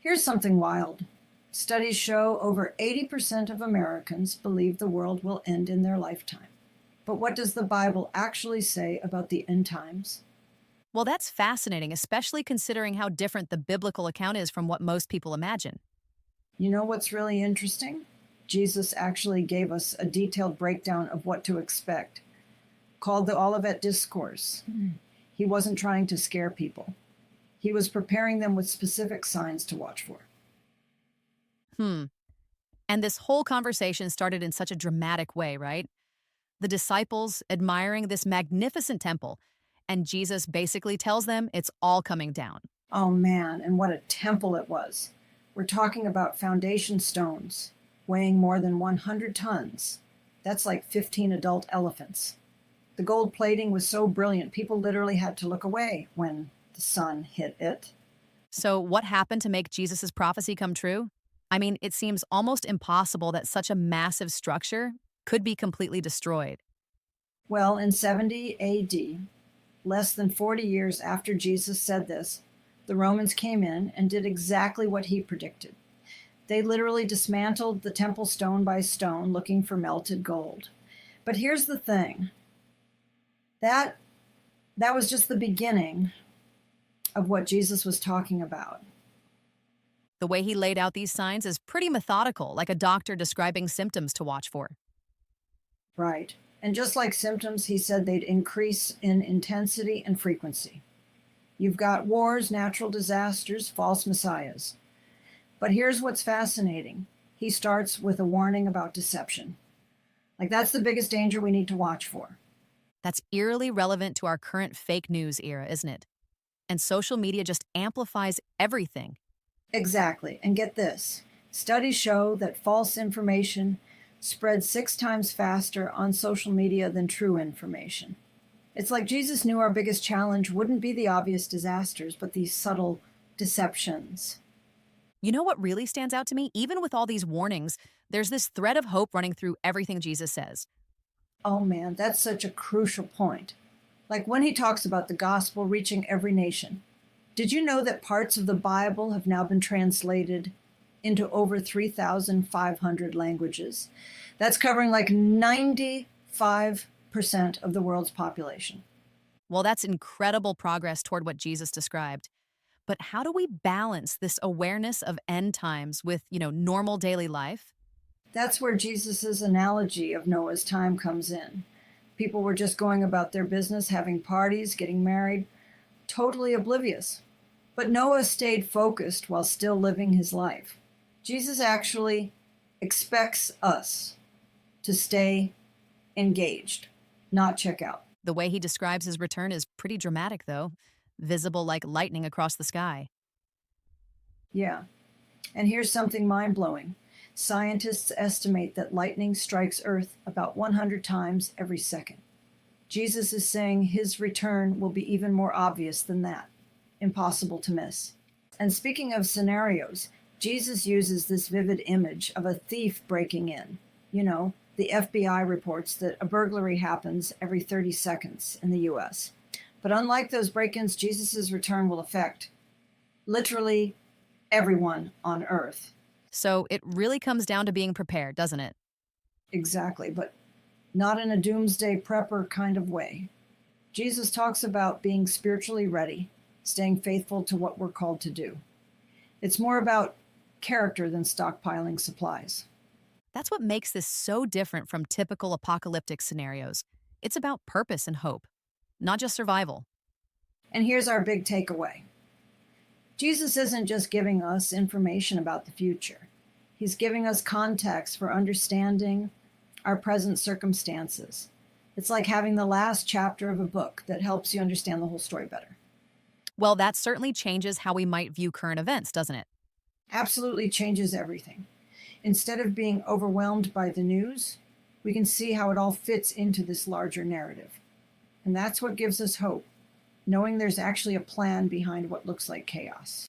Here's something wild. Studies show over 80% of Americans believe the world will end in their lifetime. But what does the Bible actually say about the end times? Well, that's fascinating, especially considering how different the biblical account is from what most people imagine. You know what's really interesting? Jesus actually gave us a detailed breakdown of what to expect, called the Olivet Discourse. He wasn't trying to scare people. He was preparing them with specific signs to watch for. Hmm. And this whole conversation started in such a dramatic way, right? The disciples admiring this magnificent temple, and Jesus basically tells them it's all coming down. Oh man, and what a temple it was. We're talking about foundation stones weighing more than 100 tons. That's like 15 adult elephants. The gold plating was so brilliant, people literally had to look away when the sun hit it. So, what happened to make Jesus' prophecy come true? I mean, it seems almost impossible that such a massive structure could be completely destroyed. Well, in 70 AD, less than 40 years after Jesus said this, the Romans came in and did exactly what he predicted. They literally dismantled the temple stone by stone looking for melted gold. But here's the thing. That that was just the beginning of what Jesus was talking about. The way he laid out these signs is pretty methodical, like a doctor describing symptoms to watch for. Right. And just like symptoms, he said they'd increase in intensity and frequency. You've got wars, natural disasters, false messiahs. But here's what's fascinating. He starts with a warning about deception. Like, that's the biggest danger we need to watch for. That's eerily relevant to our current fake news era, isn't it? And social media just amplifies everything. Exactly. And get this, studies show that false information spreads 6 times faster on social media than true information. It's like Jesus knew our biggest challenge wouldn't be the obvious disasters, but these subtle deceptions. You know what really stands out to me? Even with all these warnings, there's this thread of hope running through everything Jesus says. Oh man, that's such a crucial point. Like when he talks about the gospel reaching every nation. Did you know that parts of the Bible have now been translated into over 3,500 languages? That's covering like 95% of the world's population. Well, that's incredible progress toward what Jesus described. But how do we balance this awareness of end times with, normal daily life? That's where Jesus' analogy of Noah's time comes in. People were just going about their business, having parties, getting married, totally oblivious. But Noah stayed focused while still living his life. Jesus actually expects us to stay engaged, not check out. The way he describes his return is pretty dramatic, though, visible like lightning across the sky. Yeah. And here's something mind blowing. Scientists estimate that lightning strikes Earth about 100 times every second. Jesus is saying his return will be even more obvious than that. Impossible to miss. And speaking of scenarios, Jesus uses this vivid image of a thief breaking in. The FBI reports that a burglary happens every 30 seconds in the US. But unlike those break-ins, Jesus' return will affect literally everyone on Earth. So it really comes down to being prepared, doesn't it? Exactly, but not in a doomsday prepper kind of way. Jesus talks about being spiritually ready, staying faithful to what we're called to do. It's more about character than stockpiling supplies. That's what makes this so different from typical apocalyptic scenarios. It's about purpose and hope, not just survival. And here's our big takeaway. Jesus isn't just giving us information about the future. He's giving us context for understanding our present circumstances. It's like having the last chapter of a book that helps you understand the whole story better. Well, that certainly changes how we might view current events, doesn't it? Absolutely changes everything. Instead of being overwhelmed by the news, we can see how it all fits into this larger narrative. And that's what gives us hope, knowing there's actually a plan behind what looks like chaos.